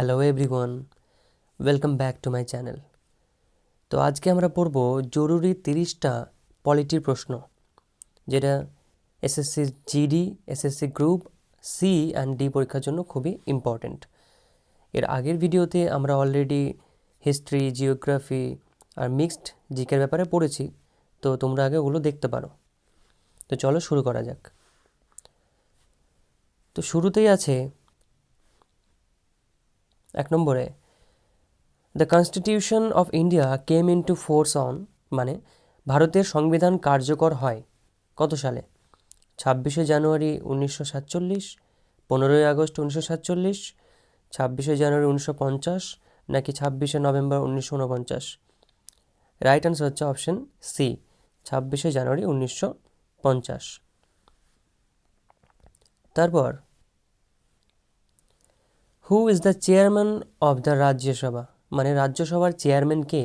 Hello everyone, welcome back to my channel. তো আজকে আমরা পড়ব জরুরি 30টা পলিটির প্রশ্ন, যেটা SSC GD, SSC group C and D পরীক্ষার জন্য খুবই ইম্পর্ট্যান্ট। এর আগের ভিডিওতে আমরা অলরেডি হিস্ট্রি, জিওগ্রাফি আর মিক্সড জিকের ব্যাপারে পড়েছি, তো তোমরা আগে ওগুলো দেখতে পারো। তো চলো শুরু করা যাক। তো শুরুতেই আছে 1 নম্বরে, the constitution of India came into force on, মানে ভারতের সংবিধান কার্যকর হয় কত সালে? 26শে জানুয়ারি 1947, 15ই আগস্ট 1947, 26শে জানুয়ারি 1950, নাকি 26শে নভেম্বর 1949? রাইট আনসার হচ্ছে অপশন সি, 26শে জানুয়ারি 1950। তারপর, who is the chairman of the Rajya Sabha, মানে রাজ্যসভার চেয়ারম্যান কে?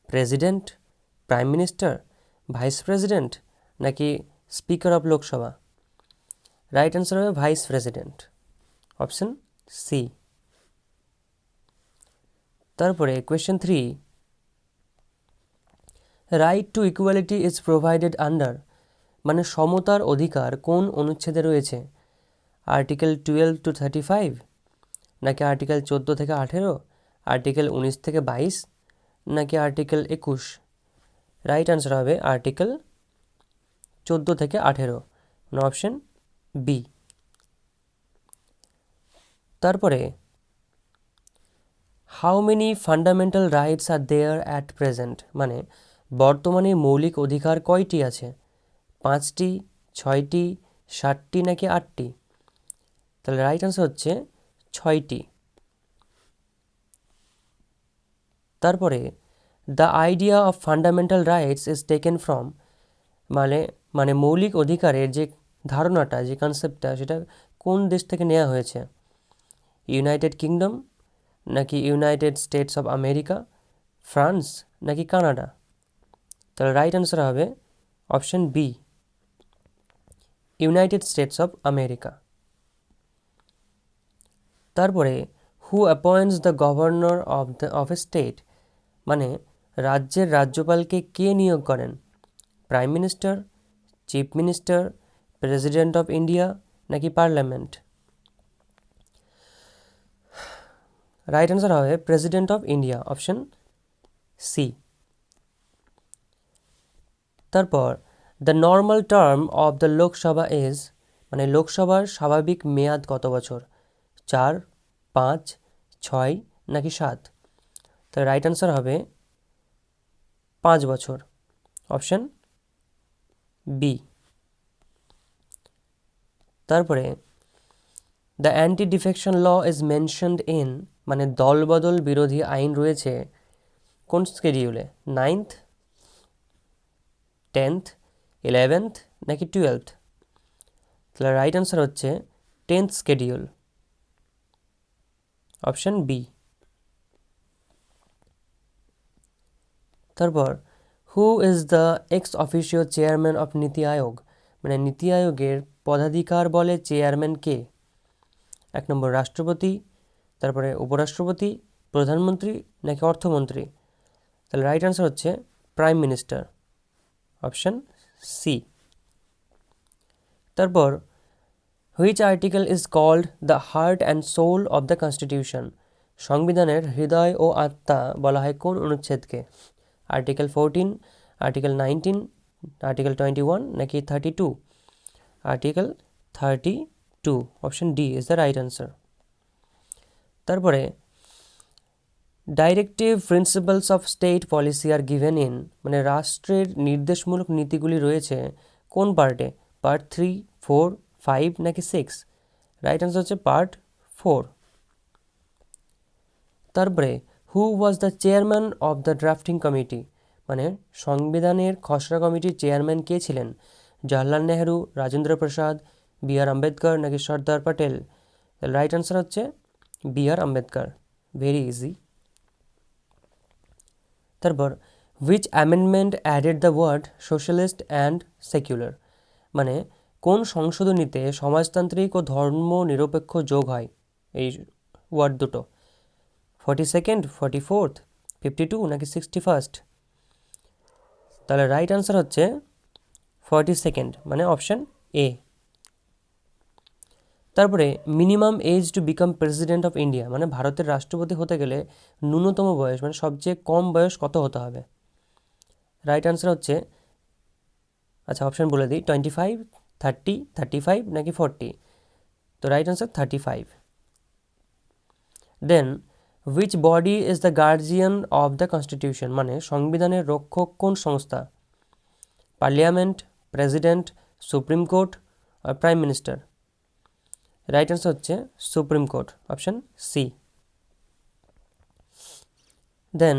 President, prime minister, vice president, নাকি speaker of Lok Sabha? Right answer হবে ভাইস প্রেসিডেন্ট, অপশন সি। তারপরে question 3, right to equality is provided under, মানে সমতার অধিকার কোন অনুচ্ছেদে রয়েছে? আর্টিকেল 12 to 35, নাকি আর্টিকেল 14 থেকে 18, আর্টিকেল 19 থেকে 22, নাকি আর্টিকেল 21? রাইট অ্যান্সার হবে আর্টিকেল 14 থেকে 18, মানে অপশন বি। তারপরে, how many fundamental rights are there at present, মানে বর্তমানে মৌলিক অধিকার কয়টি আছে? 5টি, 6টি, 7টি, নাকি 8টি? তাহলে রাইট আনসার হচ্ছে 6টি। তারপরে, the idea of fundamental rights is taken from, মানে মানে মৌলিক অধিকারের যে ধারণাটা, যে কনসেপ্টটা, সেটা কোন দেশ থেকে নেওয়া হয়েছে? ইউনাইটেড কিংডম, নাকি United States of America, France, নাকি কানাডা? তাহলে রাইট অ্যান্সার হবে option B, United States of America. তারপরে, who appoints the governor of a state, মানে রাজ্যের রাজ্যপালকে কে নিয়োগ করেন? Prime minister, chief minister, president of India, নাকি পার্লামেন্ট? রাইট অ্যান্সার হবে president of India, option C. তারপর, the normal term of the Lok Sabha is, মানে লোকসভার স্বাভাবিক মেয়াদ কত বছর? 4, 5, 6, নাকি 7? তো রাইট অ্যান্সার হবে 5 বছর, অপশন বি। তারপরে, the anti defection law is mentioned in, মানে দলবদল বিরোধী আইন রয়েছে কোন স্কেডিউলে? 9th, 10th, 11th, নাকি 12th? তাহলে রাইট অ্যান্সার হচ্ছে 10th স্কেডিউল, অপশন বি। তারপর, who is the ex officio chairman of NITI Aayog, মানে নীতি আয়োগের পদাধিকার বলে চেয়ারম্যান কে? 1 নম্বর রাষ্ট্রপতি, তারপরে উপরাষ্ট্রপতি, প্রধানমন্ত্রী, নাকি অর্থমন্ত্রী? তাহলে রাইট অ্যান্সার হচ্ছে প্রাইম মিনিস্টার, অপশন সি। তারপর, which article is called the heart and soul of the constitution, সংবিধানের হৃদয় ও আত্মা বলা হয় কোন অনুচ্ছেদকে? আর্টিকেল 14, আর্টিকেল 19, আর্টিকেল 21, নাকি 32? Article 32, option D is the right answer. তারপরে, directive principles of state policy are given in, মানে রাষ্ট্রের নির্দেশমূলক নীতিগুলি রয়েছে কোন পার্টে? পার্ট 3, 4, 5, নাকি 6? রাইট অ্যান্সার হচ্ছে পার্ট 4। তারপরে, who was the chairman of the drafting committee, মানে সংবিধানের খসড়া কমিটির চেয়ারম্যান কে ছিলেন? জওহরলাল নেহরু, রাজেন্দ্র প্রসাদ, বি আর আম্বেদকর, নাকি সর্দার প্যাটেল? রাইট অ্যান্সার হচ্ছে B R Ambedkar, very easy. তারপর, which amendment added the word socialist and secular, মানে কোন সংশোধনীতে সমাজতান্ত্রিক ও ধর্ম নিরপেক্ষ যোগ হয়, এই ওয়ার্ড দুটো? 42nd, 44th, 52 নাকি 61st? তাহলে রাইট আনসার হচ্ছে 42nd, মানে অপশান এ। তারপরে minimum age to become president of India, মানে ভারতের রাষ্ট্রপতি হতে গেলে ন্যূনতম বয়স মানে সবচেয়ে কম বয়স কত হতে হবে? রাইট আনসার হচ্ছে, আচ্ছা অপশান বলে দিই, 25, 30, 35 নাকি 40? তো right answer 35। Then which body is the guardian of the constitution, মানে সংবিধানের রক্ষক কোন সংস্থা? পার্লিয়ামেন্ট, প্রেসিডেন্ট, সুপ্রিম কোর্ট আর প্রাইম মিনিস্টার? রাইট আনসার হচ্ছে supreme court, option C. Then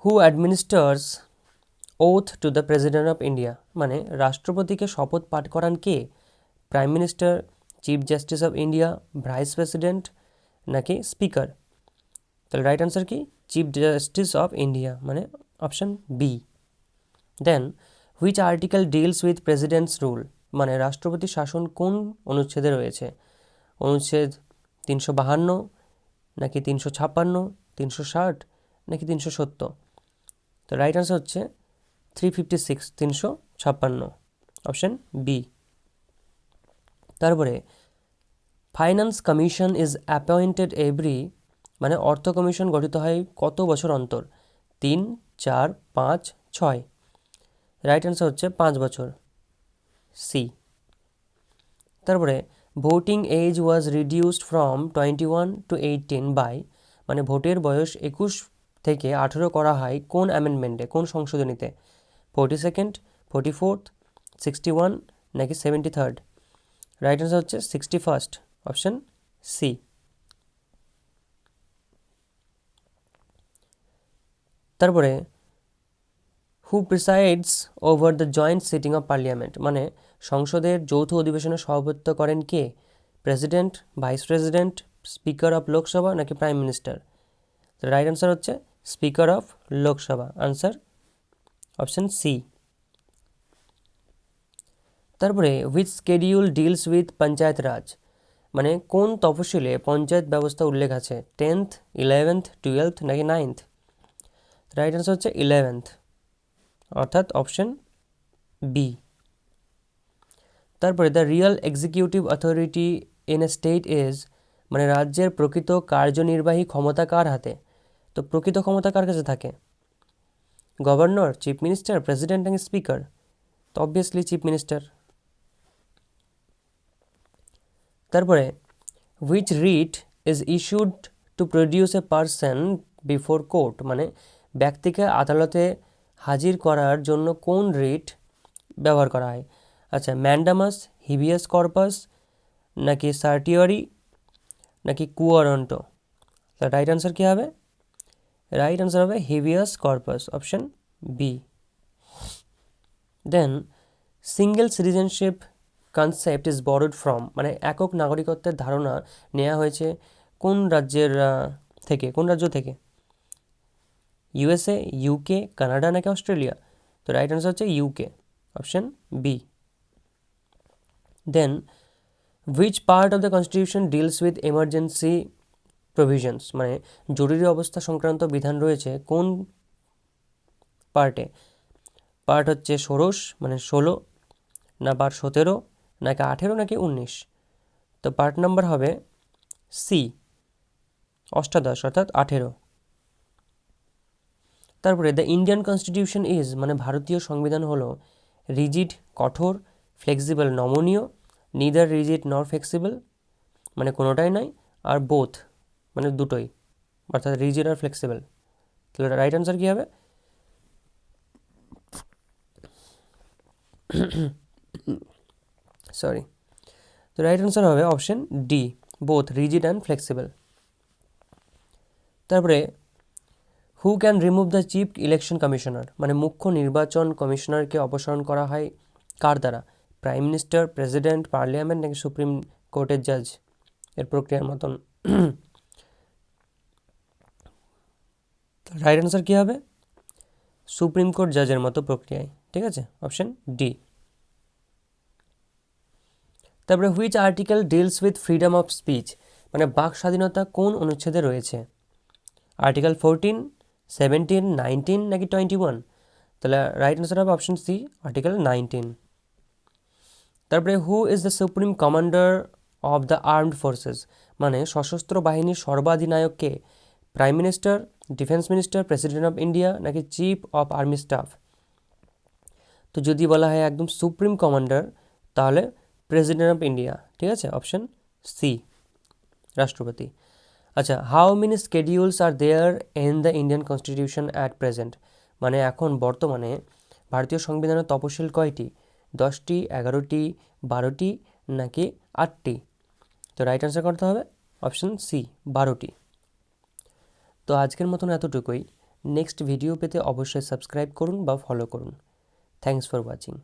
who administers oath to the president of India, মানে রাষ্ট্রপতিকে শপথ পাঠ করান কে? Prime minister, chief justice of India, vice president নাকি স্পিকার? তাহলে রাইট আনসার কি? চিফ জাস্টিস অফ ইন্ডিয়া, মানে option B. Then which article deals with president's rule, মানে রাষ্ট্রপতির শাসন কোন অনুচ্ছেদে রয়েছে? অনুচ্ছেদ 352 নাকি 356, 360 নাকি 370? তো রাইট আনসার হচ্ছে 356, 356, অপশান বি। তারপরে finance commission is appointed every, মানে অর্থ কমিশন গঠিত হয় কত বছর অন্তর? 3, 4, 5, 6? রাইট আনসার হচ্ছে 5 বছর, সি। তারপরে voting age was reduced from 21 to 18 by, মানে ভোটের বয়স 21 থেকে 18 করা হয় কোন অ্যামেন্ডমেন্টে, কোন সংশোধনীতে? 42nd, 44th, 61 নাকি 73rd? রাইট আনসার হচ্ছে 61st, অপশান সি। তারপরে who presides over the joint sitting of parliament, মানে সংসদের যৌথ অধিবেশনে সভাপতিত্ব করেন কে? President, vice president, speaker of Lok Sabha নাকি প্রাইম মিনিস্টার? রাইট আনসার হচ্ছে speaker of Lok Sabha, answer option C. তারপরে which schedule deals with Panchayat Raj, মানে কোন তফসিলে পঞ্চায়েত ব্যবস্থা উল্লেখ আছে? 10th, 11th, 12th নাকি 9th? রাইট আনসার হচ্ছে 11th, অর্থাৎ অপশান বি। তারপরে the real executive authority in a state is, মানে রাজ্যের প্রকৃত কার্যনির্বাহী ক্ষমতা কার হাতে? তো প্রকৃত ক্ষমতা কার কাছে থাকে? গভর্নর, চিফ মিনিস্টার, প্রেসিডেন্ট নাকি স্পিকার? তো অবভিয়াসলি চিফ মিনিস্টার। তারপরে which writ is issued to produce a person before court, মানে ব্যক্তিকে আদালতে হাজির করার জন্য কোন রিট ব্যবহার করা হয়? আচ্ছা, ম্যান্ডামাস, হিবিয়াস কর্পাস নাকি সার্টিওরি নাকি কুয়ারন্টো? রাইট আনসার কী হবে? রাইট আনসার হবে habeas corpus, option B. Then single citizenship concept is borrowed from, মানে একক নাগরিকত্বের ধারণা নেওয়া হয়েছে কোন রাজ্যের থেকে, কোন রাজ্য থেকে? ইউএসএ, ইউকে, কানাডা নাকি অস্ট্রেলিয়া? তো রাইট আনসার হচ্ছে UK, option B. Then which part of the constitution deals with emergency provisions, মানে জরুরি অবস্থা সংক্রান্ত বিধান রয়েছে কোন পার্টে? পার্ট হচ্ছে ষোড়শ, মানে 16 না পার্ট 17 নাকি 18 নাকি 19? তো পার্ট নাম্বার হবে সি, অষ্টাদশ, অর্থাৎ 18। তারপরে দ্য ইন্ডিয়ান কনস্টিটিউশন ইজ, মানে ভারতীয় সংবিধান হলো রিজিড কঠোর, ফ্লেক্সিবল নমনীয়, নিদার রিজিড নর ফ্লেক্সিবল, মানে কোনোটাই নয়, আর বোথ, মানে দুটোই, অর্থাৎ রিজিড আর ফ্লেক্সিবল। তাহলে রাইট আনসার কী হবে? সরি, তো রাইট আনসার হবে option D, both rigid and flexible. তারপরে who can remove the chief election commissioner, মানে মুখ্য নির্বাচন কমিশনারকে অপসারণ করা হয় কার দ্বারা? প্রাইম মিনিস্টার, প্রেসিডেন্ট, পার্লিয়ামেন্ট নাকি সুপ্রিম কোর্টের জাজ? এর প্রক্রিয়ার মতন। রাইট আনসার কী হবে? সুপ্রিম কোর্ট জাজের মতো প্রক্রিয়ায়, ঠিক আছে, অপশান ডি। তারপরে which article deals with freedom of speech, মানে বাক স্বাধীনতা কোন অনুচ্ছেদে রয়েছে? আর্টিকেল 14, 17, 19 নাকি 21? তাহলে রাইট অ্যান্সার হবে অপশন সি, আর্টিকেল 19। তারপরে who is the supreme commander of the armed forces, মানে সশস্ত্র বাহিনীর সর্বাধিনায়ককে? Prime minister, defence minister, president of India নাকি চিফ অফ আর্মি স্টাফ? তো যদি বলা হয় একদম সুপ্রিম কমান্ডার, তাহলে প্রেসিডেন্ট অফ ইন্ডিয়া, ঠিক আছে, অপশন সি, রাষ্ট্রপতি। আচ্ছা, how many schedules are there in the Indian constitution at present, মানে এখন বর্তমানে ভারতীয় সংবিধানে তপশিল কয়টি? 10টি, 11টি, 12টি নাকি 8টি? তো রাইট অ্যান্সার করতে হবে অপশন সি, 12টি। তো আজকের মতন এতটুকুই। নেক্সট ভিডিও পেতে অবশ্যই সাবস্ক্রাইব করুন বা ফলো করুন। Thanks for watching.